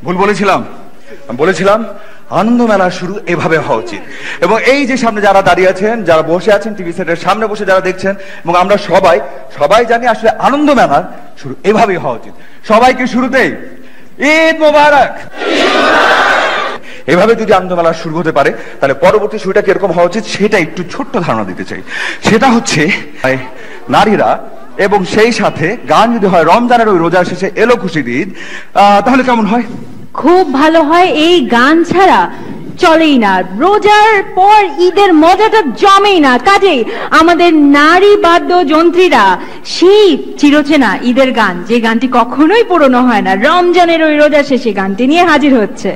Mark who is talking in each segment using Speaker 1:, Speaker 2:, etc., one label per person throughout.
Speaker 1: ভুল বলেছিলাম? আমি বলেছিলাম আনন্দ মেলা শুরু এভাবে হওয়া উচিত, এবং এই যে সামনে যারা দাঁড়িয়ে আছেন, যারা বসে আছেন টিভি সেটের সামনে বসে যারা দেখছেন, এবং আমরা সবাই জানি আসলে আনন্দ মেলার শুরু এভাবেই হওয়া উচিত। সবাইকে শুরুতেই ঈদ মোবারক। এভাবে যদি আনন্দ মেলা শুরু হতে পারে তাহলে পরবর্তী শুরুটা কিরকম হওয়া উচিত সেটা একটু ছোট্ট ধারণা দিতে চাই। সেটা হচ্ছে নারীরা, এবং সেই সাথে গান যদি হয় রমজানের ওই রোজার শেষে এলো খুশির ঈদ, তাহলে কেমন হয়?
Speaker 2: খুব ভালো হয়। এই গান ছাড়া চলেই না, রোজার পর ঈদের মজাটা জমেই না। কাজেই আমাদের নারী বাদ্যযন্ত্রীরা সেই চিরচেনা ঈদের গান, যে গানটি কখনোই পুরনো হয় না, রমজানের ওই রোজার শেষে গানটি নিয়ে হাজির হচ্ছে।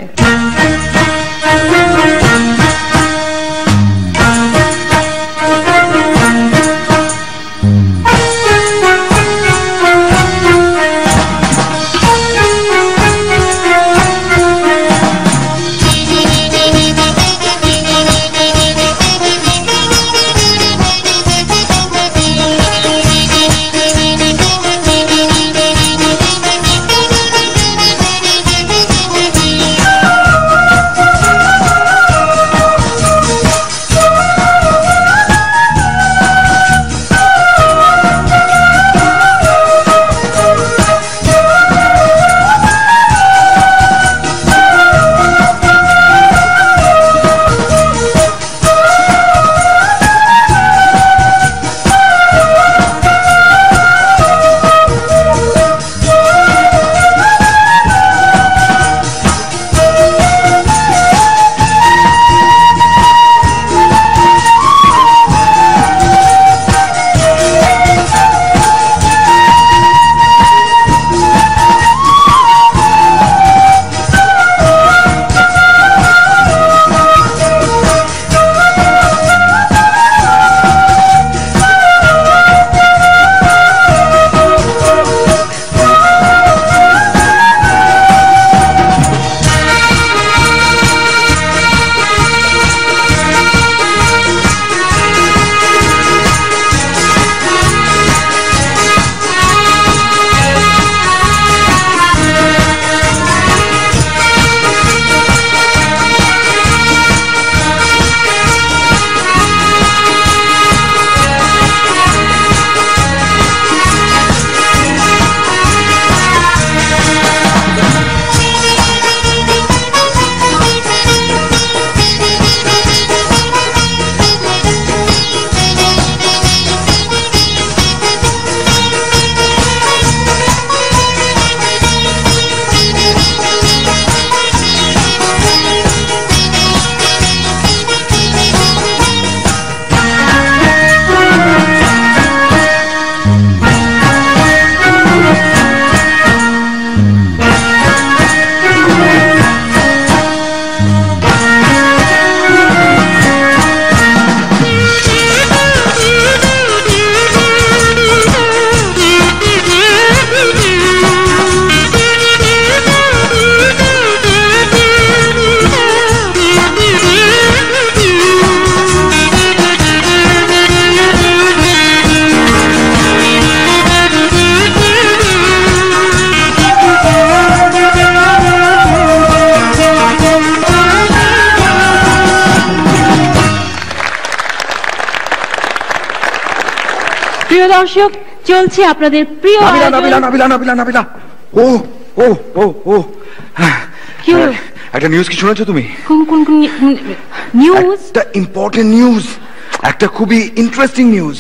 Speaker 2: প্রিয় দর্শক, চলছে আপনাদের প্রিয়
Speaker 1: নাবিলা। ও ও ও ও একটা নিউজ কি শুনেছো তুমি?
Speaker 2: কোন নিউজ?
Speaker 1: একটা ইম্পর্টেন্ট নিউজ, একটা খুবই ইন্টারেস্টিং নিউজ।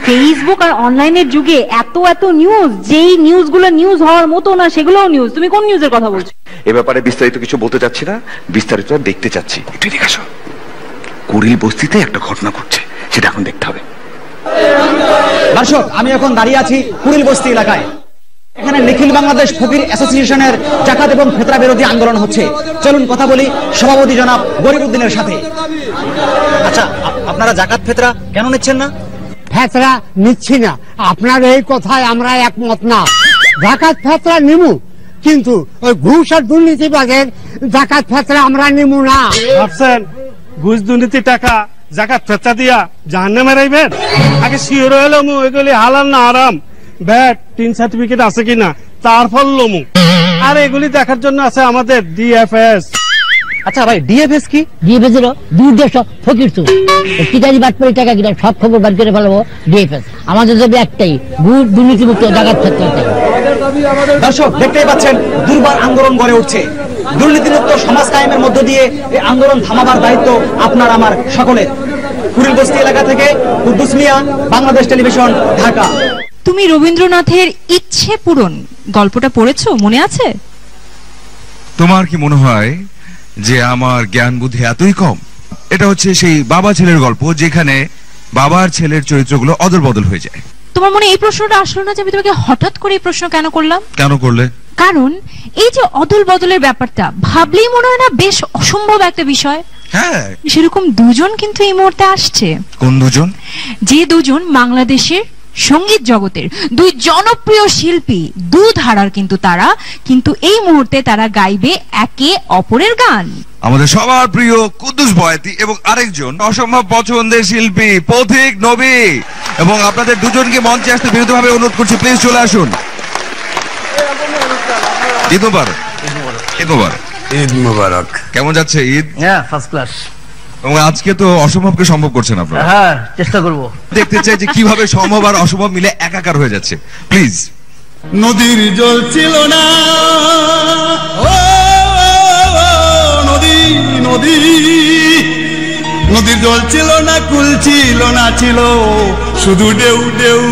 Speaker 2: ফেসবুক আর অনলাইনের যুগে এত নিউজ, যেই নিউজগুলো নিউজ হওয়ার মতো না সেগুলোও নিউজ। তুমি কোন নিউজের কথা বলছো?
Speaker 1: এ ব্যাপারে বিস্তারিত কিছু বলতে চাচ্ছি না, বিস্তারিত দেখতে চাচ্ছি। একটু দেখে আসো। কুড়িল বস্তিতে একটা ঘটনা ঘটছে, সেটা এখন দেখতে হবে।
Speaker 3: দর্শক, আমি এখন দাঁড়িয়ে আছি কুড়িল বস্তি এলাকায়। এখানে নিখিল বাংলাদেশ ফকির অ্যাসোসিয়েশনের জাকাত এবং ফেতরা বিরোধী আন্দোলন হচ্ছে। চলুন কথা বলি সভাপতি জনাব গরিবউদ্দিনের সাথে। আচ্ছা, আপনারা জাকাত ফেতরা কেন নিচ্ছেন না?
Speaker 4: ফেতরা নিচ্ছি না, আপনার এই কথায় আমরা একমত না। জাকাত ফেতরা নিমু, কিন্তু ওই ঘুষ আর দুর্নীতিবাজের জাকাত ফেতরা আমরা নিমু না।
Speaker 5: ভাবছেন ঘুষ দুর্নীতি টাকা জাকাত ফেতরা দিয়া জাহান্নামে রাখবেন? আগে শিওর হলো এগুলি হালাল না আরাম, ব্যাট টিন সার্টিফিকেট আছে কিনা তারপর লমু। আর এগুলি দেখার জন্য আছে আমাদের ডিএফএস।
Speaker 3: আচ্ছা ভাই, ডিএফএস কি?
Speaker 6: ডিএফএস এর দুই দেশ ফকির তো কিটারি বাটপারি টাকা কিনা সব খবর বার করে ফেলবো ডিএফএস। আমাদের যদি একটাই গুড় দুর্নীতিমুক্ত জায়গা থাকতে।
Speaker 3: দর্শক দেখতেই পাচ্ছেন দুর্বার আন্দোলন গড়ে উঠছে। দুর্নীতিমুক্ত সমাজ কায়েমের মধ্য দিয়ে এই আন্দোলন থামাবার দায়িত্ব আপনার আমার সকলের। কুড়িল বস্তি এলাকা থেকে কুদ্দুস মিয়া, বাংলাদেশ টেলিভিশন, ঢাকা।
Speaker 7: তুমি রবীন্দ্রনাথের ইচ্ছে পূরণ গল্পটা পড়েছো, মনে আছে?
Speaker 8: তোমার কি মনে হয় যে আমার জ্ঞান বুদ্ধি এতই কম? এটা হচ্ছে সেই বাবা ছেলের গল্প, যেখানে বাবার ছেলের চরিত্রগুলো অদল বদল হয়ে যায়।
Speaker 7: তোমার মনে এই প্রশ্নটা আসলো না যে আমি তোমাকে হঠাৎ করে এই প্রশ্ন কেন করলাম?
Speaker 8: কেন করলে?
Speaker 7: কারণ এই যে অদল বদলের ব্যাপারটা ভাবলেই মনে হয় না বেশ অসম্ভব একটা বিষয়।
Speaker 8: হ্যাঁ,
Speaker 7: সেরকম দুজন কিন্তু এই মুহূর্তে আসছে।
Speaker 8: কোন দুজন?
Speaker 7: যে দুজন বাংলাদেশের সঙ্গীত জগতের দুই জনপ্রিয় শিল্পী, দু ধারার কিন্তু তারা, কিন্তু এই মুহূর্তে তারা গাইবে একে অপরের গান।
Speaker 8: আমাদের সবার প্রিয় কুদ্দুস বয়াতি এবং আরেকজন অসম্ভব পছন্দের শিল্পী পথিক নবী, এবং আপনাদের দুজনকে মঞ্চে আসতে বিনীতভাবে অনুরোধ করছি, প্লিজ চলে আসুন। ঈদ মোবারক। ঈদ মোবারক।
Speaker 9: ঈদ মোবারক।
Speaker 8: কেমন যাচ্ছে ঈদ?
Speaker 9: হ্যাঁ, ফার্স্ট ক্লাস।
Speaker 8: এবং আজকে তো অসম্ভবকে সম্ভব করছেন আপনারা।
Speaker 9: হ্যাঁ, চেষ্টা করব।
Speaker 8: দেখতে চাই যে কিভাবে সম্ভব আর অসম্ভব মিলে একাকার হয়ে যাচ্ছে। প্লিজ।
Speaker 10: নদীর জল ছিল না, ও নদী নদী, নদীর জল ছিল না, কুল ছিল না, ছিল শুধু ঢেউ ঢেউ।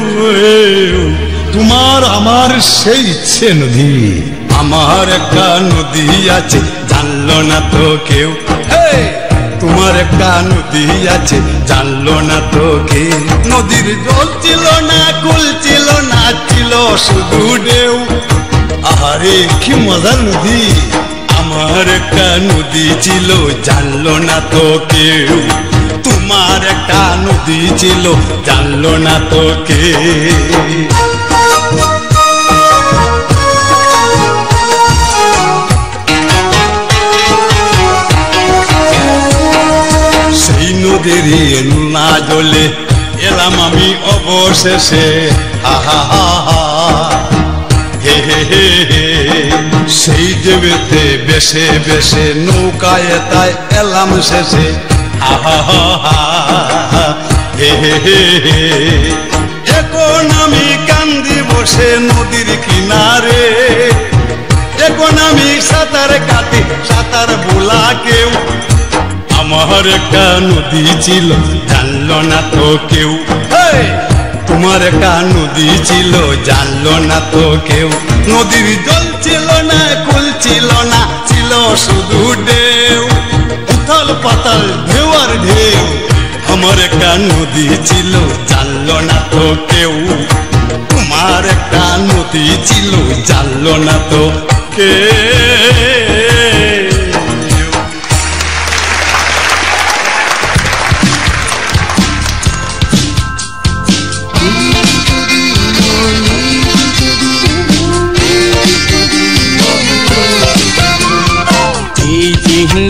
Speaker 10: তোমার আমার সেই ইচ্ছে নদী, আমার একটা নদী আছে, জানলো না তো কেউ। তোমার একটা নদী আছে, জানলো না তো কেউ। নদীর জল ছিল না, কুল ছিল না, ছিল শুধু ঢেউ। আরে কি মজার নদী, আমার একটা নদী ছিল, জানলো না তো কেউ। তোমার একটা নদী ছিল, জানলো না তো কেউ। সেই নদীর না জলে এলাম আমি অবশেষে, আহা হা হা, হে হে হে হে। সেই দেবেতে বেশে বেশে নৌকায় তাই এলাম শেষে, আহা হা হা, হে হে হে হে। এখন আমি কান্দি বসে নদীর কিনারে, এখন আমি সাঁতার কাটি, সাঁতার বোলা কেউ। আমার একটা নদী ছিল, জানলো না তো কেউ। তোমার একটা নদী ছিল, জানলো না তো কেউ। নদীর জল ছিল না, কুল ছিল না, ছিল শুধু ঢেউ, উথাল পাতাল ঢেউ আর ঢেউ। আমার একটা নদী ছিল, জানলো না তো কেউ। তোমার একটা নদী ছিল, জানলো না তো কেউ।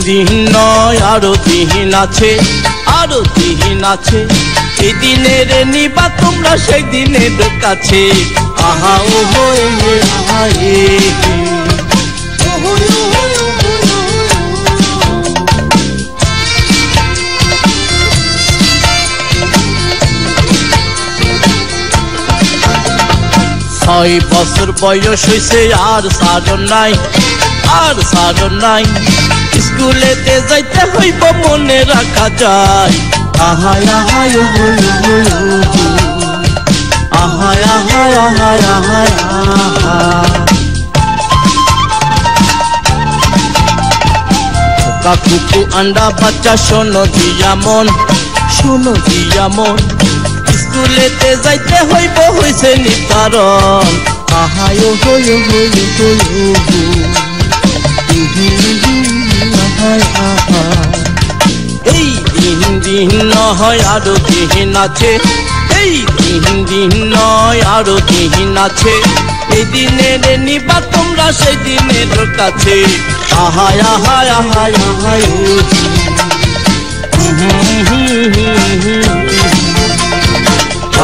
Speaker 11: দিন নয় আরো দিন আছে, আরো দিন আছে। এই দিনের নিবা তোমরা সেই দিনের কাছে। আহা ও হয়ে আহা এ, ছয় বছর বয়স হইছে আর সারণ নাই, আর সারণ নাই। স্কুলেতে যাইতে হইব মনে রাখা যায়। আহায় আহায় আহায় আহায় আহায় আহায় আহায়। কাকুকু আন্ডা বাচ্চা শোনো দিয়া মন, শোনো দিয়া মন। স্কুলেতে যাইতে হইব হইছে নিতারণ। আহায় হই হই হই। এই দিন দিন নয় আরো দিন আছে, এই দিন দিন নয় আরো দিন আছে। এই দিনের নিবা তোমরা সেই দিনের কাছে। আহায় আহায় আহায় আহায়,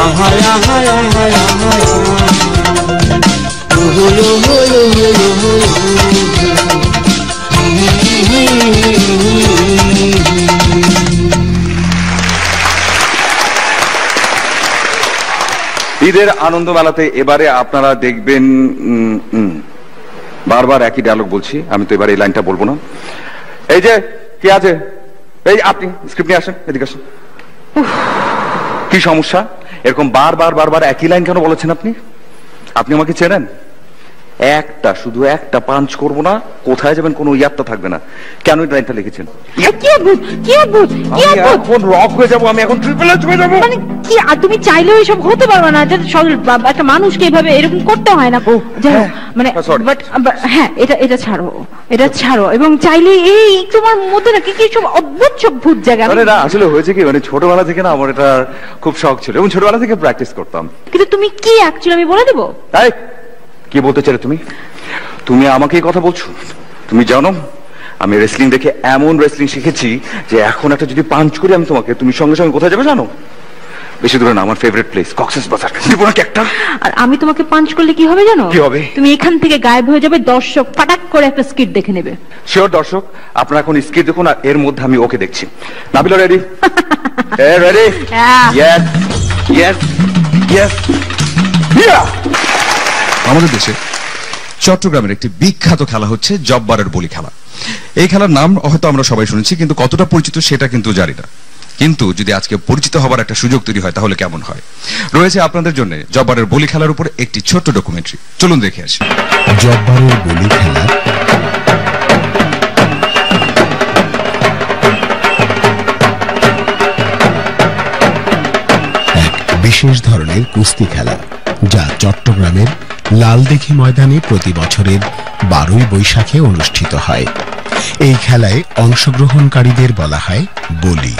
Speaker 11: আহায় আহায় আহায় আহায়।
Speaker 1: ঈদের আনন্দ মেলাতে এবারে আপনারা দেখবেন বারবার একই ডায়লগ বলছি, আমি তো এবার এই লাইনটা বলবো না। এই যে কে আছে, এই আপনি স্ক্রিপ্ট নিয়ে আসেন, এদিকে আসেন। কি সমস্যা, এরকম বারবার বারবার একই লাইন কেন বলেছেন আপনি? আপনি আমাকে চেনেন? একটা শুধু একটা পাঞ্চ করবো না, কোথায় যাবেন কোনো ইয়াত্তা থাকবে না। কেন এই লাইনটা লিখেছেন? এখন রক হয়ে যাবো, আমি এখন ট্রিপল এইচ হয়ে যাবো।
Speaker 2: মানে কি, আর তুমি চাইলেও এসব হতে পারবে না, একটা মানুষকে এভাবে এরকম করতে হয় না। মানে হ্যাঁ, এটা ছাড়ো, এটা ছাড়ো। এবং চাইলে এই তোমার মধ্যে না কি কি সব অদ্ভুত সব ভূত জায়গা।
Speaker 1: না আসলে হয়েছে কি, মানে ছোটবেলা থেকে না আমার এটা খুব শখ ছিল এবং ছোটবেলা থেকে প্র্যাকটিস করতাম।
Speaker 2: কিন্তু তুমি কি অ্যাকচুয়ালি, আমি বলে দেবো।
Speaker 1: তাই কি বলতে চাইলে তুমি? তুমি আমাকে এই কথা বলছো? তুমি জানো আমি রেসলিং দেখে এমন রেসলিং শিখেছি যে এখন একটা যদি পাঞ্চ করি আমি তোমাকে, তুমি সঙ্গে সঙ্গে কোথায় যাবে জানো? বেশি দূরে না, আমার ফেভারিট প্লেস কক্সেস বাজার। দিব নাকি একটা?
Speaker 2: আর আমি তোমাকে পাঞ্চ করলে কি হবে জানো?
Speaker 1: কি হবে?
Speaker 2: তুমি এখান থেকে গায়েব হয়ে যাবে, দর্শক ফাটাক করে একটা স্কিট দেখে নেবে।
Speaker 1: শিওর দর্শক, আপনারা এখন স্কিট দেখুন আর এর মধ্যে আমি ওকে দেখছি। Nabila ready? Ready? Yes yes yes.
Speaker 8: আমাদের দেশে চট্টগ্রামের একটি বিখ্যাত খেলা হচ্ছে জব্বারের বলি খেলা। এই খেলার নাম হয়তো আমরা সবাই শুনেছি, কিন্তু কতটা পরিচিত সেটা কিন্তু জানি না। কিন্তু যদি আজকে পরিচিত হবার একটা সুযোগ তৈরি হয় তাহলে কেমন হয়। রয়েছে আপনাদের জন্য জব্বারের বলি খেলার উপর একটি ছোট্ট ডকুমেন্টারি, চলুন দেখে আসি।
Speaker 12: জব্বারের বলি খেলা এক বিশেষ ধরনের কুস্তি খেলা, যা চট্টগ্রামের লালদিঘি ময়দানে প্রতি বছরের 12ই বৈশাখে অনুষ্ঠিত হয়। এই খেলায় অংশগ্রহণকারীদের বলা হয় বলি।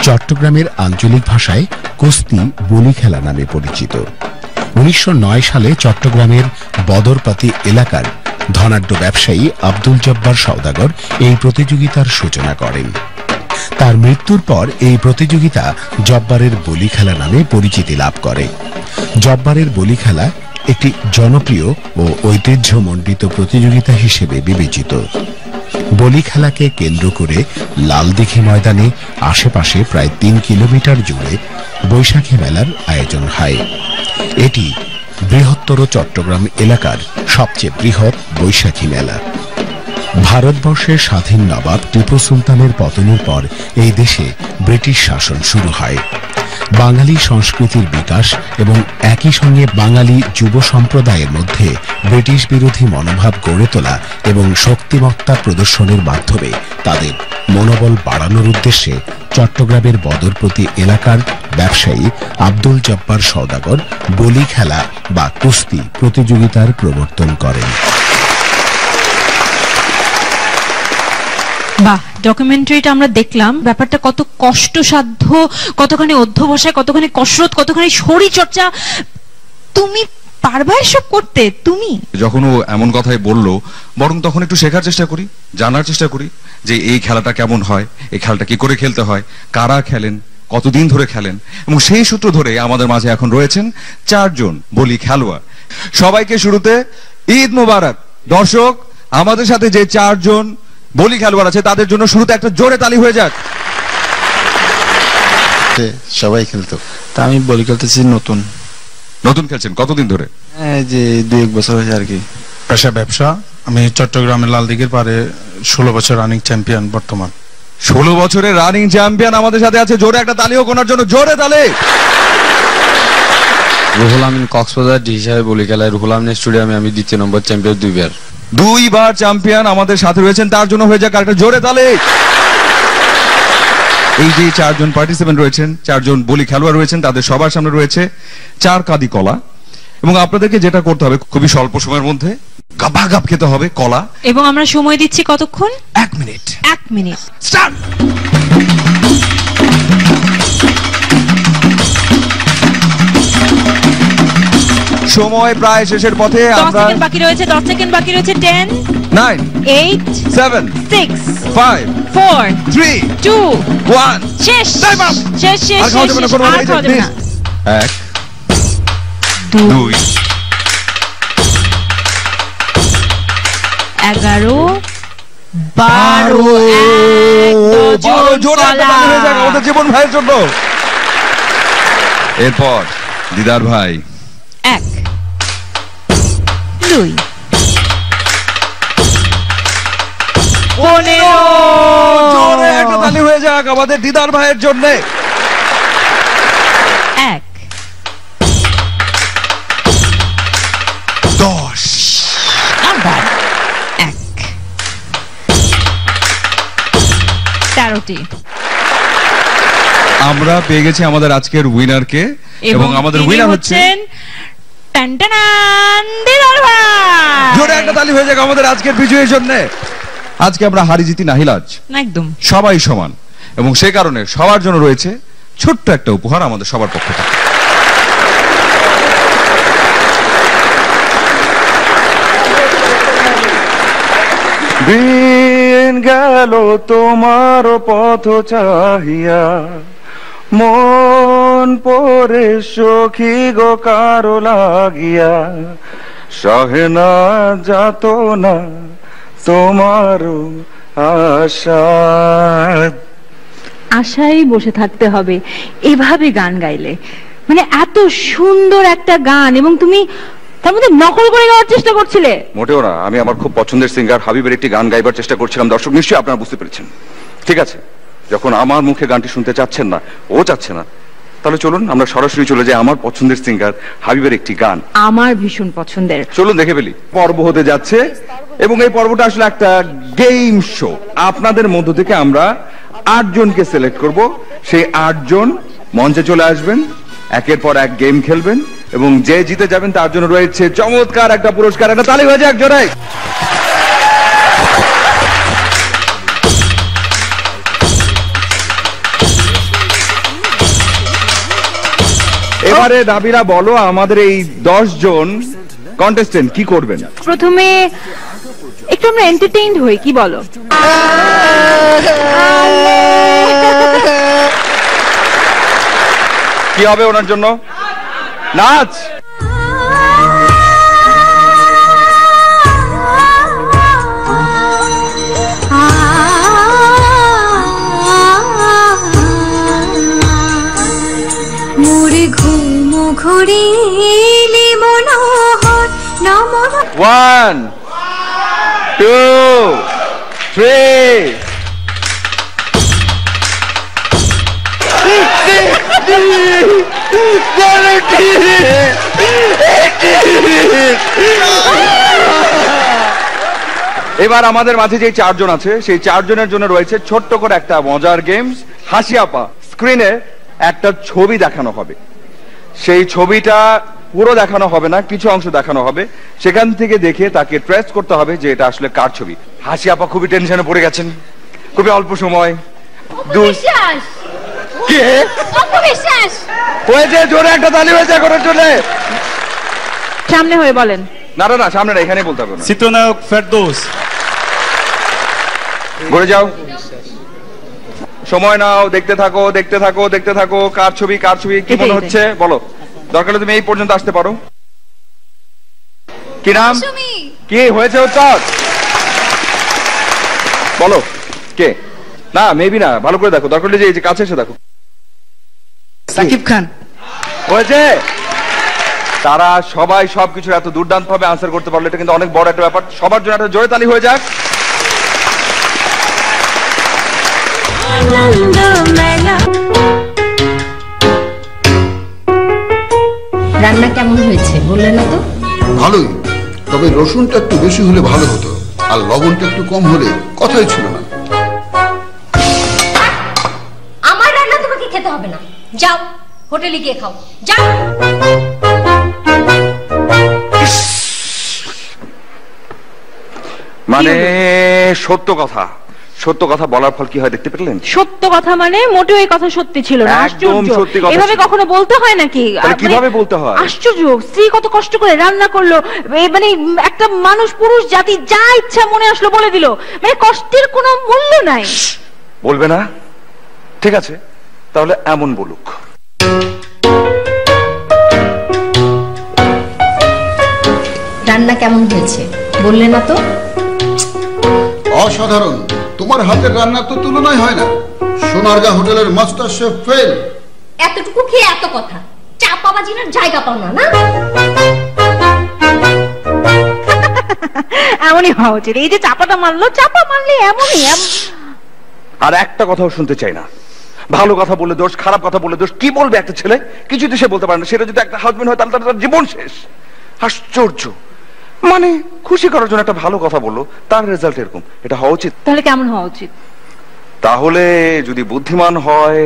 Speaker 12: চট্টগ্রামের আঞ্চলিক ভাষায় কুস্তি বলি খেলা নামে পরিচিত। 1909 সালে চট্টগ্রামের বদরপাতি এলাকার ধনাঢ্য ব্যবসায়ী আব্দুল জব্বার সওদাগর এই প্রতিযোগিতার সূচনা করেন। তার মৃত্যুর পর এই প্রতিযোগিতা জব্বারের বলি খেলা নামে পরিচিতি লাভ করে। জব্বারের বলি খেলা একটি জনপ্রিয় ও ঐতিহ্যমণ্ডিত প্রতিযোগিতা হিসেবে বিবেচিত। বলি খেলাকে কেন্দ্র করে লালদিঘি ময়দানে আশেপাশে প্রায় 3 কিলোমিটার জুড়ে বৈশাখী মেলার আয়োজন হয়। এটি বৃহত্তর চট্টগ্রাম এলাকার সবচেয়ে বৃহৎ বৈশাখী মেলা। ভারতবর্ষের স্বাধীন নবাব টিপু সুলতানের পতনের পর এই দেশে ব্রিটিশ শাসন শুরু হয়। বাঙালি সংস্কৃতির বিকাশ এবং একই সঙ্গে বাঙালি যুব সম্প্রদায়ের মধ্যে ব্রিটিশ বিরোধী মনোভাব গড়ে তোলা এবং শক্তিমত্তা প্রদর্শনের মাধ্যমে তাদের মনোবল বাড়ানোর উদ্দেশ্যে চট্টগ্রামের বদরপ্রতি এলাকার ব্যবসায়ী আব্দুল জব্বার সওদাগর বলি খেলা বা কুস্তি প্রতিযোগিতার প্রবর্তন করেন।
Speaker 7: বাহ, ডকুমেন্টারিটা আমরা দেখলাম, ব্যাপারটা কত কষ্টসাধ্য, কতখানি অধ্যবসায়, কতখানি কসরত, কতখানি শরীর চর্চা। তুমি পারবা এসব করতে? তুমি
Speaker 8: যখন ও এমন কথাই বললো, বরং তখন একটু শেখার চেষ্টা করি, জানার চেষ্টা করি যে এই খেলাটা কেমন হয়, এই খেলাটা কি করে খেলতে হয়, কারা খেলেন, কতদিন ধরে খেলেন। এবং সেই সূত্র ধরে আমাদের মাঝে এখন রয়েছেন 4 জন বলি খেলোয়াড়। সবাইকে শুরুতে ঈদ মোবারক। দর্শক, আমাদের সাথে যে 4 জন বলি খেলোয়াড় আছে তাদের জন্য শুরুতে একটা জোরে তালি হয়ে যাক।
Speaker 13: সবাই খেলতো, তা আমি বলি খেলতেছি।
Speaker 8: নতুন খেলছেন কতদিন ধরে?
Speaker 13: যে 2-1 বছর হয়েছে আর কি।
Speaker 14: পেশা ব্যবসা। আমি চট্টগ্রামের লালদিঘির পারে 16 বছর রানিং চ্যাম্পিয়ন বর্তমান।
Speaker 8: 16 বছরের রানিং চ্যাম্পিয়ন আমাদের সাথে আছে, জোরে একটা তালি হোক ওনার জন্য, জোরে তালি।
Speaker 13: রুহুল আমিন কক্সবাজার ডি হিসাবে বলি খেলায় রুহুল আমিন স্টেডিয়ামে আমি 2য় নম্বর চ্যাম্পিয়ন,
Speaker 8: 2বার চ্যাম্পিয়ন আমাদের সাথে রয়েছেন, তার জন্য হয়ে যাক একটা জোরে তালি। এই যে 4 জন পার্টিসিপেন্ট রয়েছেন, 4 জন বলি খেলোয়াড় রয়েছেন, তাদের সবার সামনে রয়েছে 4 কাঁদি কলা এবং আপনাদেরকে যেটা করতে হবে খুবই স্বল্প সময়ের মধ্যে গাবাগাব খেতে হবে কলা।
Speaker 7: এবং আমরা সময় দিচ্ছি কতক্ষণ?
Speaker 8: 1 মিনিট।
Speaker 7: 1 minute
Speaker 8: start. সময় প্রায় শেষের পথে।
Speaker 7: 10 সেকেন্ড বাকি রয়েছে, 10 সেকেন্ড বাকি রয়েছে। 10
Speaker 8: 9
Speaker 7: 8
Speaker 8: 7
Speaker 7: 6
Speaker 8: 5
Speaker 7: 4
Speaker 8: 3
Speaker 7: 2
Speaker 8: 1
Speaker 7: শেষ। শেষ শেষ
Speaker 8: আর খাওয়া যাবে না, কোনো
Speaker 7: আর খাওয়া যাবে না।
Speaker 8: 1 2
Speaker 7: 11, 12,
Speaker 8: জোরে একটা তালি হয়ে যাক আমাদের জীবন ভাইয়ের জন্য। এরপর দিদার ভাই
Speaker 7: 1, 2, 15,
Speaker 8: জোরে একটা তালি হয়ে যাক আমাদের দিদার ভাইয়ের জন্য।
Speaker 7: 1,
Speaker 8: 10,
Speaker 7: 13টি।
Speaker 8: আমরা পেয়ে গেছি আমাদের আজকের উইনারকে এবং আমাদের উইনার হচ্ছেন
Speaker 7: দিদার ভাই।
Speaker 8: জোরে একটা তালি হয়ে যাক আমাদের আজকের বিজয়ীর জন্য। আজকে আমরা হারি জিতি নাহিলাজ,
Speaker 7: একদম
Speaker 8: সবাই সমান এবং সে কারণে সবার জন্য রয়েছে ছোট্ট একটা উপহার আমাদের সবার পক্ষ থেকে।
Speaker 1: দিন গেল তোমার পথ চাহিয়া, মন পরে সখী গো কারো লাগিয়া, সহে না যাত না তোমার আশা।
Speaker 2: আশায় বসে থাকতে হবে এভাবে গান গাইলে, মানে এত সুন্দর একটা গান এবং তুমি তার মধ্যে নকল করে গাওয়ার চেষ্টা করছিলে।
Speaker 1: মোটেও না, আমি আমার খুব পছন্দের সিঙ্গার হাবিবের একটি গান গাইবার চেষ্টা করছিলাম। দর্শক নিশ্চয়ই আপনারা বুঝতে পেরেছেন। ঠিক আছে, যখন আমার মুখে গানটি শুনতে চাচ্ছেন না, ও চাচ্ছে না, তাহলে চলুন আমরা সরাসরি চলে যাই আমার পছন্দের সিঙ্গার হাবিবের একটি গান।
Speaker 2: আমার ভীষণ পছন্দের,
Speaker 1: চলুন দেখে ফেলি। পর্ব হতে যাচ্ছে এবং এই পর্বটা আসলে একটা গেম শো। আপনাদের মধ্য থেকে আমরা 8 জনকে সিলেক্ট করব। সেই 8 জন মঞ্চে চলে আসবেন, একের পর এক গেম খেলবেন এবং যে জিতে যাবেন তার জন্য রয়েছে চমৎকার একটা পুরস্কার। একটা তালি হয়ে যাক জোরে। এবারে দাবিরা বলো, আমাদের এই 10 জন কন্টেস্টেন্ট কি করবেন?
Speaker 2: প্রথমে একটু আমরা এন্টারটেইনড হই, কি বলো?
Speaker 1: কি হবে ওনার জন্য? নাচ।
Speaker 15: মোরে ঘুম ঘুরিলে মনোহর নমন।
Speaker 1: 1, 2, 3 এবার আমাদের মাঝে যে 4 জন আছে সেই 4 জনের জন্য রয়েছে ছোট্ট করে একটা মজার গেমস। হাসি আপা স্ক্রিনে একটা ছবি দেখানো হবে, সেই ছবিটা পুরো দেখানো হবে না, কিছু অংশ দেখানো হবে, সেখান থেকে দেখে তাকে ট্রেস করতে হবে যে এটা আসলে কার ছবি। হাসি আপা খুবই টেনশনে পড়ে গেছেন, খুবই অল্প সময়। হয়েছে, জোরে একটা তালি হয়েছে করার জন্য।
Speaker 2: সামনে হয়ে বলেন।
Speaker 1: না না না, সামনে না, এখানে বলতে হবে না।
Speaker 5: চিত্রনায়ক ফেরদৌস।
Speaker 1: ঘুরে যাও, সময় নাও, দেখতে থাকো দেখতে থাকো দেখতে থাকো। কার ছবি কার ছবি কি মনে হচ্ছে বলো? দরকার হলে তুমি এই পর্যন্ত আসতে পারো। কি নাম, কি হয়েছে উত্তর বলো? কে? না মেবি না, ভালো করে দেখো, দরকার হলে যে কাছে এসে দেখো।
Speaker 16: সাকিব খান।
Speaker 1: হয়েছে। তারা সবাই সবকিছু এত দুর্দান্ত ভাবে আনসার করতে পারলো, এটা কিন্তু অনেক বড় একটা ব্যাপার। সবার জন্য একটা জোরে তালি হয়ে যাক।
Speaker 17: রান্না কেমন হয়েছে বললে না তো?
Speaker 18: ভালোই, তবে রসুনটা একটু বেশি হলে ভালো হতো, আর লবণটা একটু কম হলে কথাই ছিল না।
Speaker 17: আমার রান্না তোমাকে খেতে হবে না, যাও হোটেলে গিয়ে খাও, যাও।
Speaker 1: মানে সত্য কথা, সত্য কথা বলার ফল কি হয় দেখতে পেলেন?
Speaker 2: সত্য কথা মানে মোটেও এই কথা সত্যি ছিল না।
Speaker 1: একদম সত্যি কথা।
Speaker 2: এভাবে কখনো বলতে হয় নাকি?
Speaker 1: কিভাবে বলতে হয়?
Speaker 2: আশ্চর্য, স্ত্রী কত কষ্ট করে রান্না করলো, মানে একটা মানুষ পুরুষ জাতি যা ইচ্ছা মনে আসলো বলে দিল, মানে কষ্টের কোনো মূল্য নাই।
Speaker 1: বলবে না? ঠিক আছে, তাহলে এমন বলুক।
Speaker 17: রান্না কেমন হয়েছে বললে না তো?
Speaker 18: অসাধারণ। তোমার হাতের রান্নার তো তুলনাই হয় না। সোনারগাঁ হোটেলের মাস্টার শেফ ফেল।
Speaker 17: এতটুকু খেয়ে এত কথা, চাপাবাজির জায়গা পাও না।
Speaker 2: এমনই হওয়া উচিত। এই যে চাপাটা মারলো, চাপা মারলে এমনই।
Speaker 1: আর একটা কথাও শুনতে চাই না। ভালো কথা বললে দোষ, খারাপ কথা বললে দোষ। কি বলবে একটা ছেলে? কিছুই তো সে বলতে পারে না। সেটা যদি একটা হাজবেন্ড হয় তাহলে তার জীবন শেষ। আশ্চর্য। মানে খুশি করার জন্য একটা ভালো কথা বললো, তার রেজাল্ট এরকম। এটা হওয়া উচিত?
Speaker 2: তাহলে কেমন হওয়া উচিত?
Speaker 1: তাহলে যদি বুদ্ধিমান হয়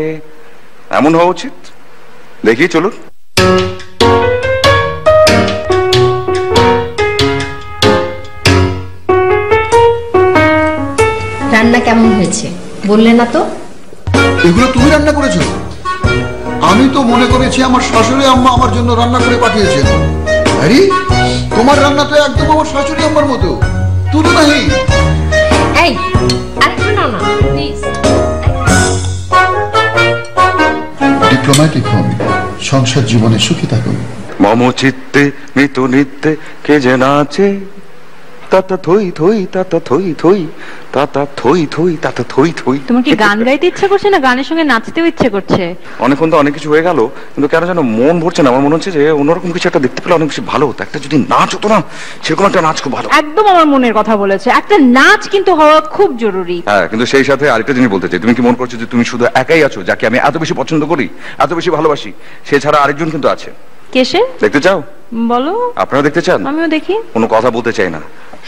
Speaker 1: এমন হওয়া উচিত। দেখি চলুন।
Speaker 17: রান্না কেমন হয়েছে বললে না তো?
Speaker 18: এগুলো তুমি রান্না করেছো? আমি তো মনে করেছি আমার শাশুড়ি আম্মা আমার জন্য রান্না করে পাঠিয়েছেন। আরে তোমার রান্না তো একদম আমার শাশুড়ি আম্মার মতো, তুলনাহীন।
Speaker 17: এই আরেকটু নাও না প্লিজ।
Speaker 18: ডিপ্লোম্যাটিক হন, সংসার জীবনে সুখী থাকুন।
Speaker 1: মম চিত্তে মৃত নিত্যে কে যে নাচে, তাতা থই থই তাতা থই থই তাতা থই থই তাতা থই থই।
Speaker 2: তোমার কি গান গাইতে ইচ্ছে করছে না গানের সঙ্গে নাচতেও ইচ্ছে করছে?
Speaker 1: অনেকক্ষণ তো অনেক কিছু হয়ে গেল, কিন্তু কেন যেন মন ভরছে না। আমার মনে হচ্ছে যে অন্যরকম কিছু একটা দেখতে পেলে অনেক বেশি ভালো হতো। একটা যদি নাচ হতো না, সেরকম একটা নাচ খুব ভালো।
Speaker 2: একদম আমার মনের কথা বলেছে। একটা নাচ কিন্তু হওয়া খুব জরুরি।
Speaker 1: হ্যাঁ, কিন্তু সেই সাথে আরেকটা জিনিস বলতে চাই। তুমি কি মনে করছো যে তুমি শুধু একাই আছো যাকে আমি এত বেশি পছন্দ করি, এত বেশি ভালোবাসি? সে ছাড়া আরেকজন কিন্তু আছে।
Speaker 2: কে সে?
Speaker 1: দেখতে চাও?
Speaker 2: বলো।
Speaker 1: আপনারা দেখতে চান?
Speaker 2: আমিও দেখি।
Speaker 1: কোনো কথা বলতে চাই না,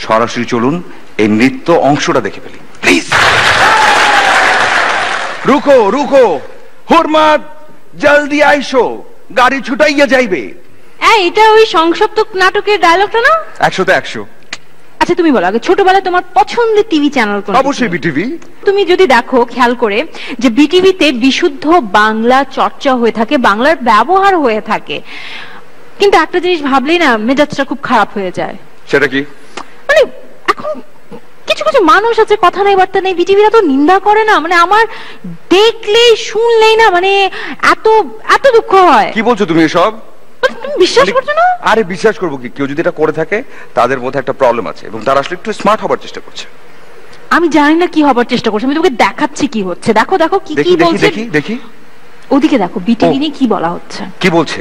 Speaker 1: সরাসরি চলুন এই নৃত্য অংশটা দেখে ফেলি প্লিজ। রুকো রুকো হুরমাত, জলদি আইসো, গাড়ি ছুটাইয়া যাইবে।
Speaker 2: এটা ওই সংসপ্ত নাটকের ডায়লগটা না?
Speaker 1: 100তে 100।
Speaker 2: আচ্ছা তুমি বলো, আগে ছোটবেলায় তোমার পছন্দের টিভি চ্যানেল কোনটা?
Speaker 1: অবশ্যই বিটিভি।
Speaker 2: তুমি যদি দেখো খেয়াল করে যে বিটিভিতে বিশুদ্ধ বাংলা চর্চা হয়ে থাকে, বাংলার ব্যবহার হয়ে থাকে, কিন্তু একটা জিনিস ভাবলেই না মেজাজটা খুব খারাপ হয়ে যায়।
Speaker 1: সেটা কি?
Speaker 2: মানে এখন কিছু কিছু মানুষ আছে কথা নাই বার্তা নেই, বিটিভিরা তো নিন্দা করে না, মানে আমার দেখলেই শুনলেই না মানে এত এত দুঃখ হয়।
Speaker 1: কি বলছো তুমি এসব?
Speaker 2: তুমি বিশ্বাস করছো না?
Speaker 1: আরে বিশ্বাস করবো কি? কেউ যদি এটা করে থাকে তাদের মধ্যে একটা প্রবলেম আছে এবং তারা আসলে একটু স্মার্ট হবার চেষ্টা করছে।
Speaker 2: আমি জানি না কি হবার চেষ্টা করছে, আমি তোমাকে দেখাচ্ছি কি হচ্ছে। দেখো দেখো কি কি বলছে।
Speaker 1: দেখি দেখি
Speaker 2: ওদিকে দেখো বিটিভি নিয়ে কি বলা হচ্ছে।
Speaker 1: কি বলছে?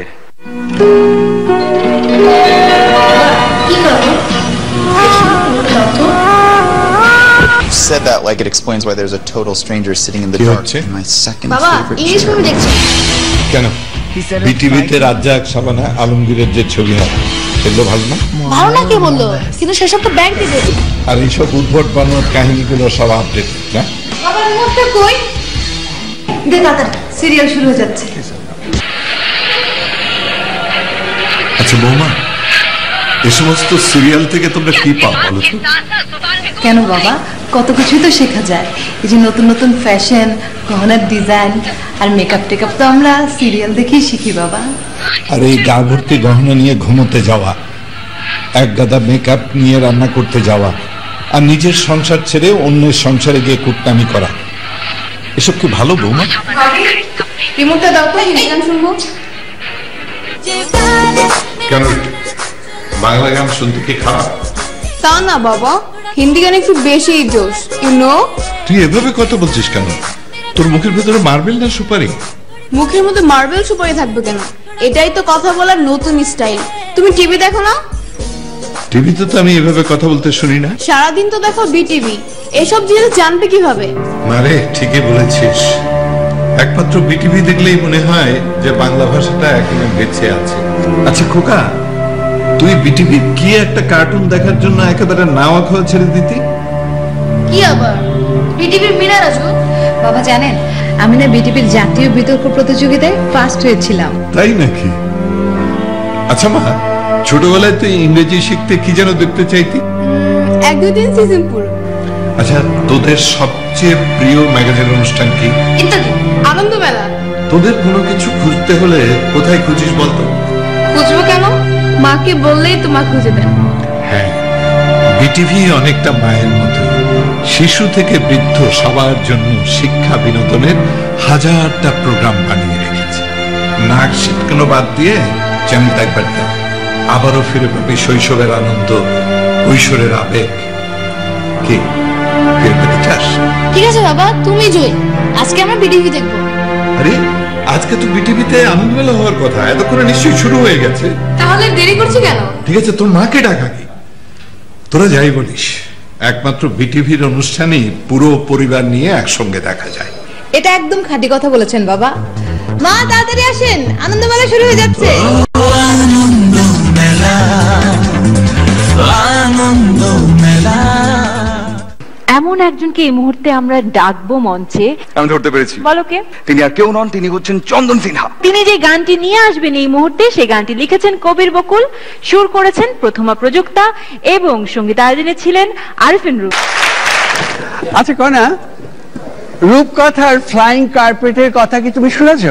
Speaker 19: Said that like it explains why there's a total stranger sitting in the dark in my second
Speaker 17: বাবা
Speaker 19: favorite
Speaker 17: ইংলিশ
Speaker 19: show.
Speaker 17: মুভি দেখছি।
Speaker 20: কেন বিটিভিতে রাজ্জাক সাবানা আলমগীরের যে ছবি হয় সেগুলো ভালো না?
Speaker 17: ভালো না কে বললো? কিন্তু সেসব তো ব্যাগ দিবে।
Speaker 20: আর এইসব উদ্ভট বানানোর কাহিনীগুলো সব আপডেট না?
Speaker 17: বাবা রিমোটটা কই? দে তাড়াতাড়ি, সিরিয়াল শুরু হয়ে যাচ্ছে।
Speaker 20: আচ্ছা বৌমা, এ সমস্ত সিরিয়াল থেকে তোমরা কি পাও বলো তো?
Speaker 21: কেন বাবা, কত কিছুই তো শেখা যায়। এই যে নতুন নতুন ফ্যাশন, গহনার ডিজাইন আর মেকআপ টেকআপ তো আমরা সিরিয়াল দেখেই শিখি বাবা।
Speaker 20: আর এই গা ভর্তি গহনা নিয়ে ঘুমোতে যাওয়া, এক গাদা মেকআপ নিয়ে রান্না করতে যাওয়া, আর নিজের সংসার ছেড়ে অন্যের সংসারে গিয়ে কুটনামি করা, এসব কি ভালো বৌমা?
Speaker 21: রিমোটটা দাও তো, হিন্দি গান শুনবো।
Speaker 20: কেন বাংলা গান শুনতে কি খারাপ?
Speaker 21: তা না বাবা, হিন্দি গান একটু বেশি জোশ, ইউ নো।
Speaker 20: তুই এভাবে কথা বলছিস কেন? তোর মুখের ভেতরে মার্বেল না সুপারি?
Speaker 21: মুখের মধ্যে মার্বেল সুপারি থাকবে কেন? এটাই তো কথা বলার নতুন স্টাইল। তুমি টিভি দেখো না?
Speaker 20: টিভিতে তো আমি এভাবে কথা বলতে শুনি না।
Speaker 21: সারাদিন তো দেখো বিটিভি, এসব জিনিস জানবে কিভাবে?
Speaker 20: মারে ঠিকই বলেছিস, একমাত্র বিটিভি দেখলেই মনে হয় যে বাংলা ভাষাটা এখনো বেঁচে আছে। আচ্ছা খোকা, তুই বিটিভি কি একটা কার্টুন দেখার জন্য একেবারে নাওয়া খাওয়া ছেড়ে দিতি?
Speaker 21: কি আবার? বিটিভির মিনা রাজু। বাবা জানেন, আমি না বিটিভির জাতীয় বিতর্ক প্রতিযোগিতায় ফার্স্ট হয়েছিলাম।
Speaker 20: তাই নাকি? আচ্ছা মা, ছোটবেলায় তুই ইংরেজি শিখতে কি যেন দেখতে চাইতি?
Speaker 21: 1-2-3 সিজন পুরো।
Speaker 20: আচ্ছা, তোদের সবচেয়ে প্রিয় ম্যাগাজিন অনুষ্ঠান কি?
Speaker 21: ইত্যাদি, আনন্দ মেলা।
Speaker 20: তোদের কোনো কিছু খুঁজতে হলে কোথায় খুঁজিস বলতো?
Speaker 21: খুঁজবো কেন? মাকে বললেই তো মা খুঁজে দেন।
Speaker 20: হ্যাঁ, বিটিভি অনেকটা মায়ের মতো। শিশু থেকে বৃদ্ধ সবার জন্য শিক্ষা বিনোদনের হাজারটা প্রোগ্রাম বানিয়ে রেখেছে। নাক সিটকানো বাদ দিয়ে চ্যানেলটা একবার দেখ, আবারও ফিরে পাবি শৈশবের আনন্দ, কৈশোরের আবেগ। কি বিয়ে করতে চাস?
Speaker 21: ঠিক আছে বাবা, তুমি জয়ী। আজকে আমরা বিটিভি দেখবো।
Speaker 20: আরে আজকে তো বিটিভিতে আনন্দমেলা হওয়ার কথা, এতক্ষণে নিশ্চয়ই শুরু হয়ে গেছে।
Speaker 21: তাহলে দেরি করছি কেন?
Speaker 20: ঠিক আছে, তোর মাকে ডাকা কি? তোরা যাই বলিস, একমাত্র বিটিভির অনুষ্ঠানই পুরো পরিবার নিয়ে একসঙ্গে দেখা যায়।
Speaker 21: এটা একদম খাঁটি কথা বলেছেন বাবা। মা তাড়াতাড়ি আসেন, আনন্দমেলা শুরু হয়ে যাচ্ছে।
Speaker 2: এমন একজনকে এই মুহূর্তে আমরা ডাকবো মঞ্চে।
Speaker 1: আমি ধরতে পেরেছি।
Speaker 2: বলো কে?
Speaker 1: তিনি আর কেউ নন, তিনি হচ্ছেন চন্দন সিনহা।
Speaker 2: তিনি যে গানটি নিয়ে আসবেন এই মুহূর্তে, সেই গানটি লিখেছেন কবির বকুল, সুর করেছেন প্রথমা প্রযুক্তা এবং সঙ্গীতায়োজনে ছিলেন আরিফিন রূপ।
Speaker 4: আচ্ছা কনা, রূপকথার ফ্লাইং কার্পেটের কথা কি তুমি শুনেছ?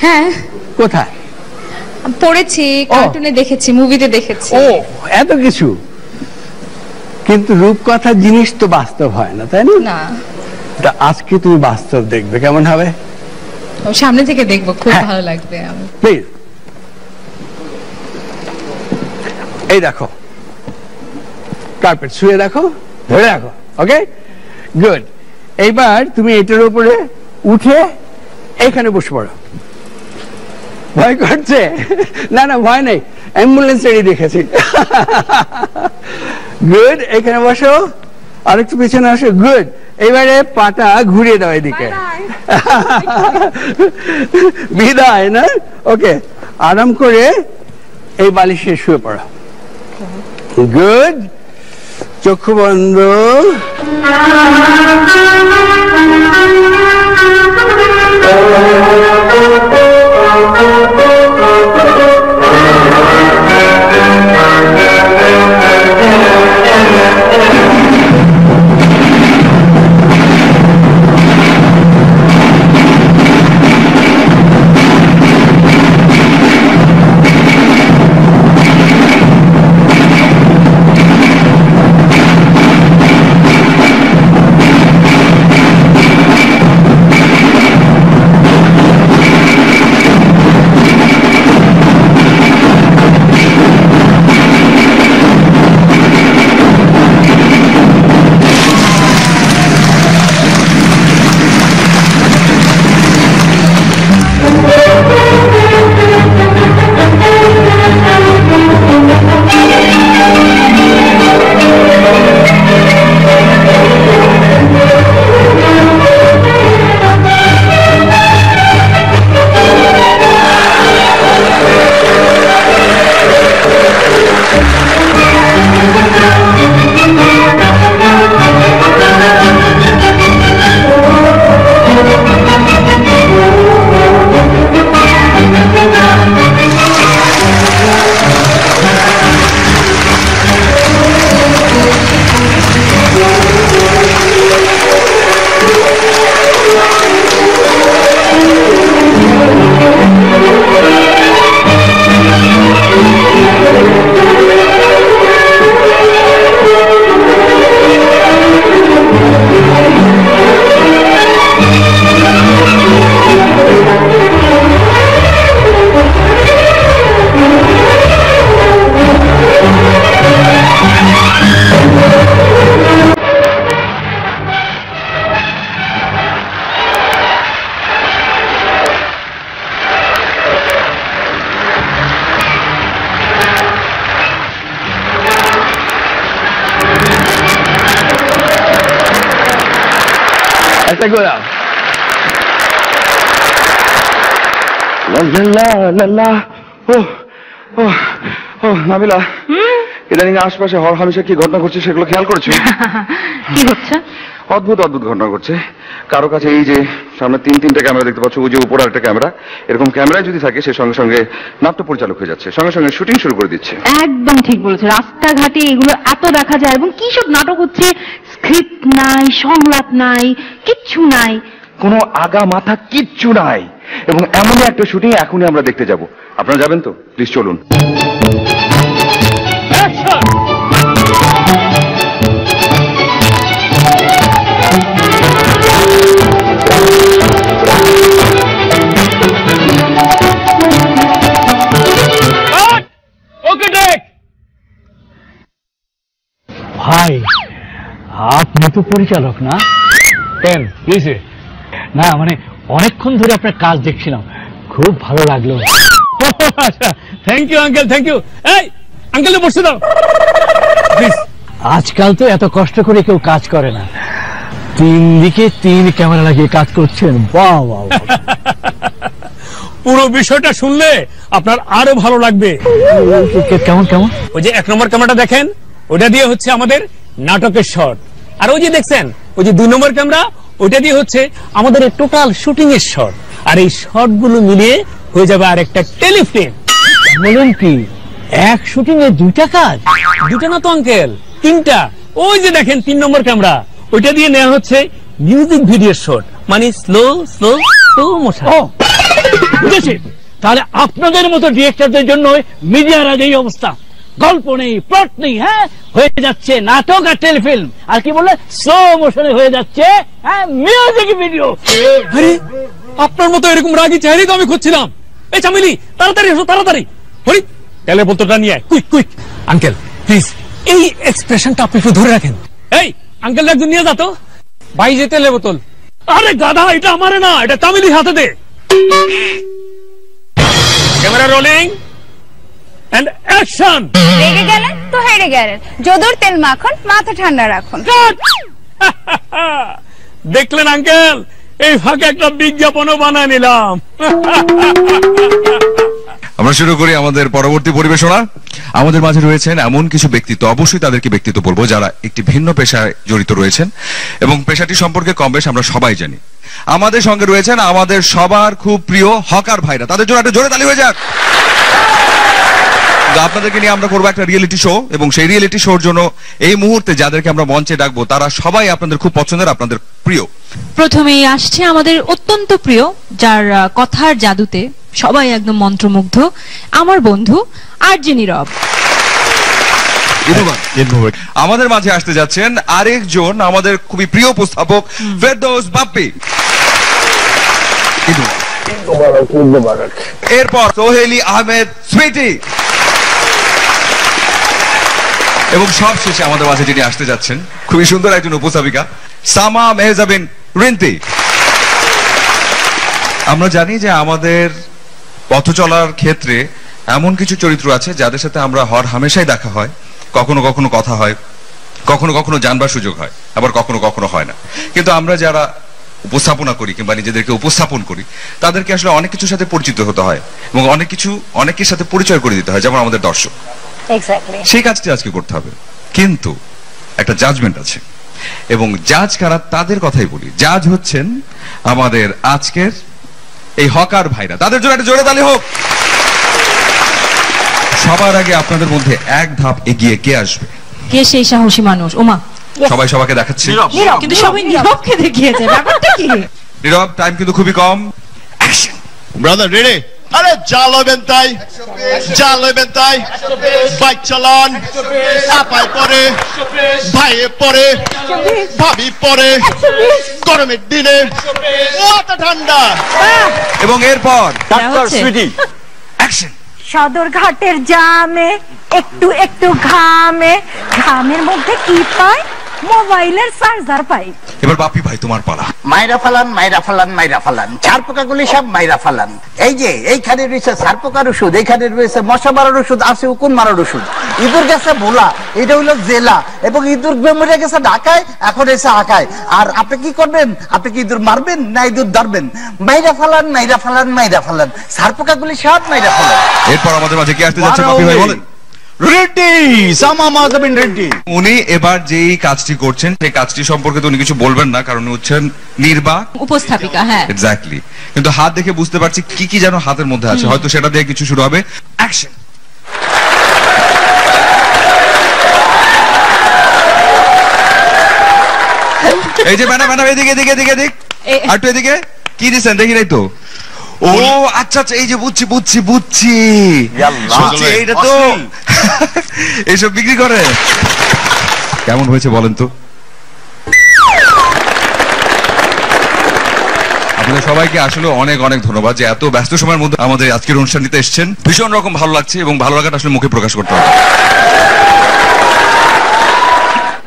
Speaker 21: হ্যাঁ।
Speaker 4: কোথায়?
Speaker 21: পড়েছি, কার্টুনে দেখেছি, মুভিতে দেখেছি।
Speaker 4: ও এত কিছু। কিন্তু রূপকথার জিনিস তো বাস্তব হয় না, তাই না? তা আজকে তুমি বাস্তব দেখবে, কেমন হবে?
Speaker 21: সামনে থেকে দেখবো, খুব ভালো লাগবে।
Speaker 4: প্লিজ এই দেখো, কার্পেট শুয়ে রাখো, ধরে রাখো। ওকে, গুড। এইবার তুমি এটার উপরে উঠে এখানে বসে পড়ো। ভয় করছে? না না, ভয় নেই, অ্যাম্বুলেন্স রেডি দেখেছি। গুড, এখানে বসো, আরেকটু পিছনে আসো। গুড, এবারে পাটা ঘুরিয়ে দাও এদিকে। বিদায় না? ওকে, আরাম করে এই বালিশে শুয়ে পড়ো। গুড, চক্ষু বন্ধ। একটা করে
Speaker 1: নাবিলা, ইদানিং আশপাশে হর হামেশা কি ঘটনা ঘটছে সেগুলো খেয়াল করছো?
Speaker 2: কি হচ্ছে?
Speaker 1: অদ্ভুত অদ্ভুত ঘটনা ঘটছে। কারো কাছে এই যে সামনে তিনটা ক্যামেরা দেখতে পাচ্ছ, ওই যে উপর একটা ক্যামেরা, এরকম ক্যামেরায় যদি থাকে সে সঙ্গে সঙ্গে নাট্য পরিচালক হয়ে যাচ্ছে, সঙ্গে সঙ্গে শুটিং শুরু করে দিচ্ছে।
Speaker 2: একদম ঠিক বলেছে। রাস্তাঘাটে এগুলো এত দেখা যায়, এবং কি সব নাটক হচ্ছে, স্ক্রিপ্ট নাই, সংলাপ নাই, কিচ্ছু নাই,
Speaker 1: কোনো আগা মাথা কিচ্ছু নাই। এবং এমনই একটা শুটিং এখনই আমরা দেখতে যাব। আপনারা যাবেন তো? প্লিজ চলুন।
Speaker 4: ভাই, আপনি
Speaker 6: আপনি তো পরিচালক না? কেন কিসে? না মানে অনেকক্ষণ ধরে আপনার কাজ দেখছিলাম, খুব ভালো লাগলো। আচ্ছা, thank you uncle, thank you. এই আঙ্কেল বসে দাও প্লিজ। আজকাল তো এত কষ্ট করে কেউ কাজ করে না, 3 দিকে 3 ক্যামেরা লাগিয়ে কাজ করছেন। বাহ বাহ, পুরো বিষয়টা শুনলে আপনার আরো ভালো লাগবে। কেমন কেমন? ওই যে 1 নম্বর ক্যামেরাটা দেখেন, ওটা দিয়ে হচ্ছে আমাদের নাটকের শট। আর ওই যে দেখছেন ওই যে 2 নম্বর ক্যামেরা, ওটা দিয়ে হচ্ছে আমাদের টোটাল শুটিং এর শট। আর এই শট গুলো মিলিয়ে হয়ে যাবে আর একটা টেলিফিল্ম। বলেন কি, এক শুটিং এ 2টা কাজ? 2টা না তো আঙ্কেল, 3টা। ওই যে দেখেন 3 নম্বর ক্যামেরা, ওইটা দিয়ে নেওয়া হচ্ছে মিউজিক ভিডিও শট, মানে স্লো স্লো স্লো মোশন। বুঝেছি। তাহলে আপনাদের মতো ডিরেক্টরদের জন্য মিডিয়ার আজ এই অবস্থা, গল্প নেই, প্লট নেই, হ্যাঁ, হয়ে যাচ্ছে নাটক আর টেলিফিল্ম। আর কি বললে, স্লো মোশনে হয়ে যাচ্ছে মিউজিক ভিডিও। আরে আপনার মতো এরকম রাগী চেহারাই তো আমি খুঁজছিলাম। এই চামিলি, তাড়াতাড়ি এসো, তাড়াতাড়ি। হরি, তেলের বোতলটা নিয়ে আয়, কুইক কুইক। আঙ্কেল প্লিজ এই এক্সপ্রেশনটা আপনি একটু ধরে রাখেন। এই আঙ্কেল একজন নিয়ে যা তো। ভাই যে তেলের বোতল। আরে গাধা, এটা আমারে না, এটা তামিলির হাতে দে। Camera rolling and action.
Speaker 22: রেগে গেলেন তো হেরে গেলেন, যদুর তেল মাখন, মাথা ঠান্ডা রাখুন।
Speaker 6: দেখলেন আঙ্কেল, এই ফাঁকে একটা বিজ্ঞাপনও বানায় নিলাম।
Speaker 8: আমরা শুরু করি আমাদের পরবর্তী পরিবেশনা। আমাদের মাঝে রয়েছেন এমন কিছু ব্যক্তিত্ব, অবশ্যই তাদেরকে ব্যক্তিত্ব বলবো, যারা একটি ভিন্ন পেশায় জড়িত রয়েছেন এবং পেশাটি সম্পর্কে কম বেশ আমরা সবাই জানি। আমাদের সঙ্গে রয়েছেন আমাদের সবার খুব প্রিয় হকার ভাইরা। তাদের জন্য একটা জোরে তালি হয়ে যাক। আপনাদেরকে নিয়ে আমরা করবো একটা রিয়েলিটি শো, এবং সেই রিয়েলিটি শোর জন্য এই মুহূর্তে যাদেরকে আমরা মঞ্চে ডাকবো তারা সবাই আপনাদের খুব পছন্দের, আপনাদের প্রিয়।
Speaker 7: প্রথমেই আসছে আমাদের অত্যন্ত প্রিয়, যার কথার জাদুতে সবাই একদম মন্ত্রমুগ্ধ, আমার বন্ধু আরজে নীরব।
Speaker 8: আমাদের মাঝে আসতে যাচ্ছেন আরেকজন আমাদের খুবই প্রিয় উপস্থাপক, ফেরদৌস বাপ্পি। এরপর সোহেলি আহমেদ সুইটি, এবং সবশেষে আমাদের মাঝে যিনি আসতে যাচ্ছেন খুবই সুন্দর একজন উপস্থাপিকা, সামা মেহজাবিন রিন্তি। আমরা জানি যে আমাদের পথ চলার ক্ষেত্রে এমন কিছু চরিত্র আছে যাদের সাথে আমরা হর হামেশাই দেখা হয়, কখনো কখনো কথা হয়, কখনো কখনো জানবার সুযোগ হয়, আবার কখনো কখনো হয় না। কিন্তু আমরা যারা উপস্থাপনা করি কিংবা নিজেদেরকে উপস্থাপন করি, তাদেরকে আসলে অনেক কিছুর সাথে পরিচিত হতে হয় এবং অনেকের সাথে পরিচয় করে দিতে হয়, যেমন আমাদের দর্শক। সেই কাজটি আজকে করতে হবে, কিন্তু একটা জাজমেন্ট আছে, এবং জাজ কারা তাদের কথাই বলি। জাজ হচ্ছেন আমাদের আজকের এই হকার ভাইরা। তাদের জন্য একটা জোরে তালি হোক। সবার আগে আপনাদের মধ্যে এক ধাপ এগিয়ে কে আসবে?
Speaker 7: কে সেই সাহসী মানুষ? ওমা,
Speaker 8: সবাই সবাইকে দেখাচ্ছে,
Speaker 7: কিন্তু সবাই নীরবকে দেখিয়েছে। ব্যাপারটা কি?
Speaker 8: নীরব, টাইম কিন্তু খুবই কম।
Speaker 23: Brother ready? আরে যা লইবেন তাই, যা লইবেন তাই। বাইক চালান, আপায় পরে, ভাইয়ে পরে, ভাবি পরে, গরমের দিনে মাথা ঠান্ডা।
Speaker 8: এবং এরপর
Speaker 23: ডাক্তার সুইটি
Speaker 8: অ্যাকশন।
Speaker 22: সদরঘাটের জামে একটু একটু ঘামে, ঘামের মধ্যে কি পাই? মোবাইলের চার্জার পাই।
Speaker 8: এবার বাপি ভাই তোমার পালা।
Speaker 24: মাইরা ফালান, মাইরা ফালান, মাইরা ফালান, ছার পোকাগুলি সব মাইরা ফালান। এই যে এইখানে রয়েছে ছার পোকার ওষুধ, এইখানে রয়েছে মশা মারার ওষুধ, আছে উকুন মারার ওষুধ। ইঁদুর গেছে ভোলা, এটা হইলো জেলা, এবং ইঁদুর মরে গেছে ঢাকায়, এখন এসে আঁকায়। আর আপনি কি করবেন? আপনি কি ইঁদুর মারবেন না ইঁদুর ধরবেন? মাইরা ফালান, মাইরা ফালান, মাইরা ফালান, ছার পোকাগুলি সব মাইরা ফালান।
Speaker 8: এরপর আমাদের মাঝে কে আসতে যাচ্ছে বাপি ভাই বলেন? উনি এবার যেই কাজটি করছেন সেই কাজটি সম্পর্কে তো উনি কিছু বলবেন না, কারণ উনি হচ্ছেন নির্বাক
Speaker 7: উপস্থাপিকা। হ্যাঁ,
Speaker 8: এক্স্যাক্টলি। কিন্তু হাত দেখে বুঝতে পারছি কি কি যেন হাতের মধ্যে আছে, হয়তো সেটা দিয়ে কিছু শুরু হবে। অ্যাকশন। এই যে ম্যাডাম, ম্যাডাম এদিকে, এদিকে, এদিকে, এদিক, আর একটু এদিকে। কি দিচ্ছেন দেখি নাই তো? ও আচ্ছা আচ্ছা, এই যে বুঝছি বুঝছি বুঝছি, এইটা তো এইসব বিক্রি করে। কেমন হয়েছে বলেন তো? আপনাদের সবাইকে আসলে অনেক অনেক ধন্যবাদ যে এত ব্যস্ত সময়ের মধ্যে আমাদের আজকের অনুষ্ঠানটিতে এসেছেন। ভীষণ রকম ভালো লাগছে, এবং ভালো লাগাটা আসলে মুখে প্রকাশ করতে হবে।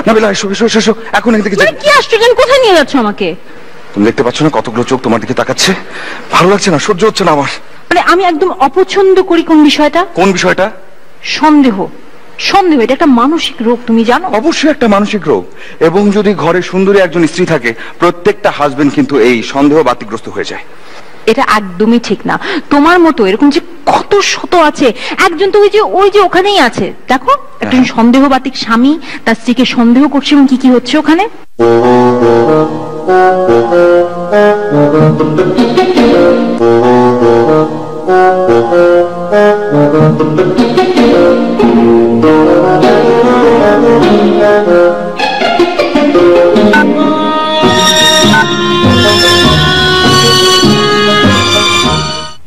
Speaker 1: নাবিলা এসো এসো এসো, এখন এদিকে
Speaker 2: মানে কি আশ্চর্য, কোথায় নিয়ে যাচ্ছ আমাকে?
Speaker 1: তুমি দেখতে পাচ্ছ না কতগুলো চোখ তোমার দিকে তাকাচ্ছে? ভালো লাগছে না, সহ্য হচ্ছে না আমার।
Speaker 2: মানে আমি একদম অপছন্দ করি কোন বিষয়টা?
Speaker 1: কোন বিষয়টা?
Speaker 2: সন্দেহ। সন্দেহ এটা একটা মানসিক রোগ, তুমি জানো?
Speaker 1: অবশ্যই একটা মানসিক রোগ। এবং যদি ঘরে সুন্দরী একজন স্ত্রী থাকে, প্রত্যেকটা হাজবেন্ড কিন্তু এই সন্দেহ বাতিগ্রস্ত হয়ে যায়।
Speaker 2: এটা একদমই ঠিক না। তোমার মতো এরকম যে কত শত আছে, একজন তো ওই যে ওখানেই আছে, দেখো একজন সন্দেহবাতিক স্বামী তার স্ত্রীকে সন্দেহ করছে এবং কি কি হচ্ছে ওখানে।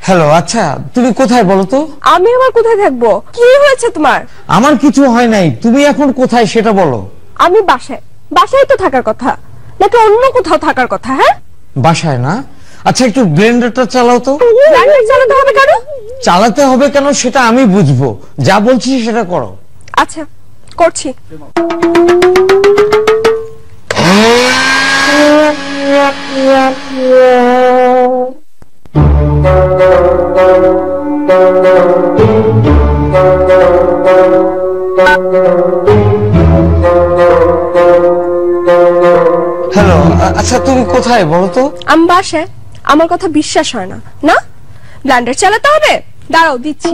Speaker 3: হ্যালো, আচ্ছা তুমি কোথায় বলো তো?
Speaker 9: আমি আবার কোথায় থাকবো? কি হয়েছে তোমার?
Speaker 3: আমার কিছু হয় নাই, তুমি এখন কোথায় সেটা বলো।
Speaker 9: আমি বাসায়। বাসায় তো থাকার কথা, নাকি অন্য কোথাও থাকার কথা? হ্যাঁ,
Speaker 3: বাসায় না। আচ্ছা একটু ব্লেন্ডারটা চালাও তো।
Speaker 9: ব্লেন্ডার চালাতে হবে কেন?
Speaker 3: চালাতে হবে কেন সেটা আমি বুঝবো, যা বলছি সেটা করো।
Speaker 9: আচ্ছা করছি।
Speaker 3: হ্যালো, আচ্ছা তুমি কোথায় বলো তো?
Speaker 9: আমি বাসায়। আমার কথা বিশ্বাস হয় না না? ব্লেন্ডার চালাতে হবে, দাঁড়াও দিচ্ছি।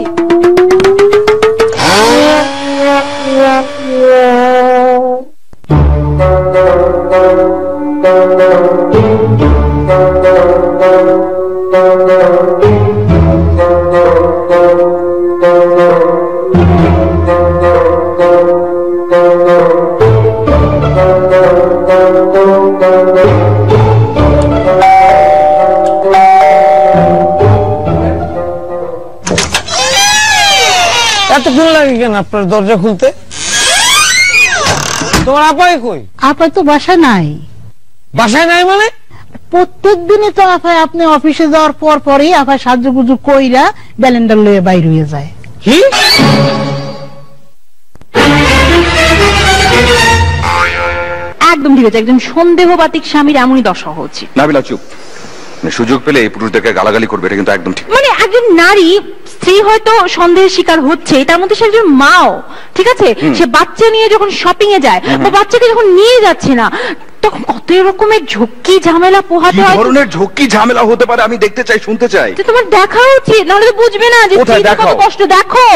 Speaker 3: এতক্ষণ লাগে কেন আপনার দরজা খুলতে? তোমার আপাই কই?
Speaker 10: আপাই তো বাসায় নাই।
Speaker 3: বাসায় নাই মানে?
Speaker 10: প্রত্যেক দিনই তো আপাই আপনি অফিসে যাওয়ার পর পরই আপাই সাজুগুজু কইরা ব্যালেন্ডার লয়ে বাইর হয়ে যায়।
Speaker 3: কি?
Speaker 2: একদম ঠিক আছে, একজন সন্দেহবাতিক স্বামীর এমনই দশা হচ্ছে।
Speaker 1: নাবিলা চুপ। সুযোগ পেলে এই পুরুষদেরকে গালাগালি করবে, এটা কিন্তু একদম ঠিক।
Speaker 2: মানে একজন নারী স্ত্রী হয়তো সন্দেহের শিকার হচ্ছে, তার মধ্যে সে একজন মাও, ঠিক আছে? সে বাচ্চা নিয়ে যখন শপিং এ যায় বা বাচ্চাকে যখন নিয়ে যাচ্ছে না, তখন কত রকমের ঝক্কি ঝামেলা পোহাতে হয়।
Speaker 1: কি ধরনের ঝক্কি ঝামেলা হতে পারে আমি দেখতে চাই, শুনতে চাই।
Speaker 2: তো তোমার দেখা উচিত, নাহলে তো বুঝবে না যে কত কষ্ট। দেখো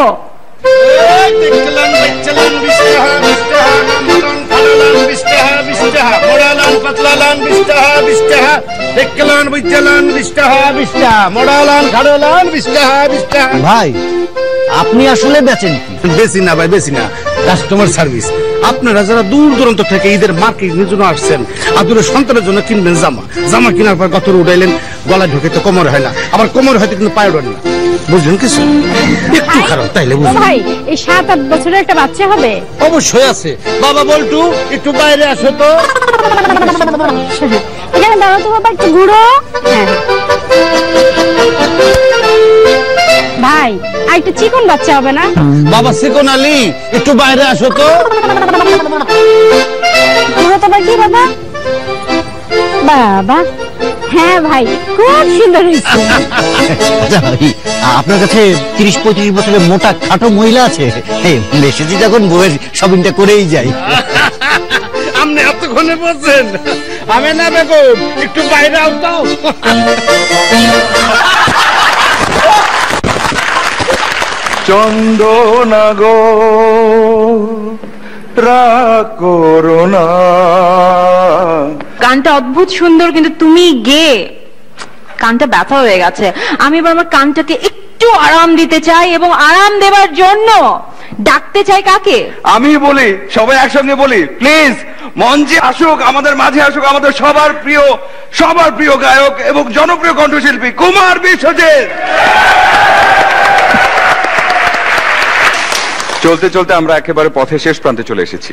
Speaker 3: ভাই আপনি আসলে বেচেন কি?
Speaker 11: বেশি না ভাই, বেশি না, কাস্টমার সার্ভিস। আপনারা যারা দূর দূরান্ত থেকে ঈদের মার্কেটের জন্য আসছেন, আপনাদের সন্তানের জন্য কিনবেন জামা, জামা কেনার পর গতরে উঠাইলেন, গলায় ঢোকে তো কোমর হয় না, আবার কোমর হয়তো কিন্তু পায়ে ওঠে না, বুঝলেন কিছু? একটু খারাপ তাইলে বুঝলেন।
Speaker 22: ভাই এই 7-8 বছরের একটা বাচ্চা হবে?
Speaker 11: অবশ্যই আছে। বাবা বলটু একটু বাইরে আসো তো।
Speaker 22: এখানে দাও তো বাবা একটু গুঁড়ো। ভাই আর একটু চিকন বাচ্চা হবে না?
Speaker 11: বাবা চিকন আলী একটু বাইরে আসো তো।
Speaker 22: গুঁড়ো তো কি বাবা? বাবা হ্যাঁ ভাই খুব সুন্দর হয়েছে।
Speaker 3: আপনার কাছে 30-35 বছরের মোটা খাটো মহিলা আছে? এসেছি যখন বউয়ের শপিংটা করেই যাই।
Speaker 11: আপনি এতক্ষণে বলছেন? আমি না বেগম একটু বাইরে আসতাম।
Speaker 1: চন্দনা গো রাগ করো না।
Speaker 2: গানটা অদ্ভুত সুন্দর, কিন্তু তুমি গে কানটা ব্যথা হয়ে গেছে। আমি এবার আমার কানটাকে একটু আরাম দিতে চাই এবং আরাম দেবার জন্য ডাকতে চাই কাকে?
Speaker 1: আমি বলি, সবাই একসঙ্গে বলি, প্লিজ মঞ্চে আসুক, আমাদের মাঝে আসুক আমাদের সবার প্রিয় গায়ক এবং জনপ্রিয় কণ্ঠশিল্পী কুমার বিশ্বজিৎ। চলতে চলতে আমরা একেবারে পথের শেষ প্রান্তে চলে এসেছি।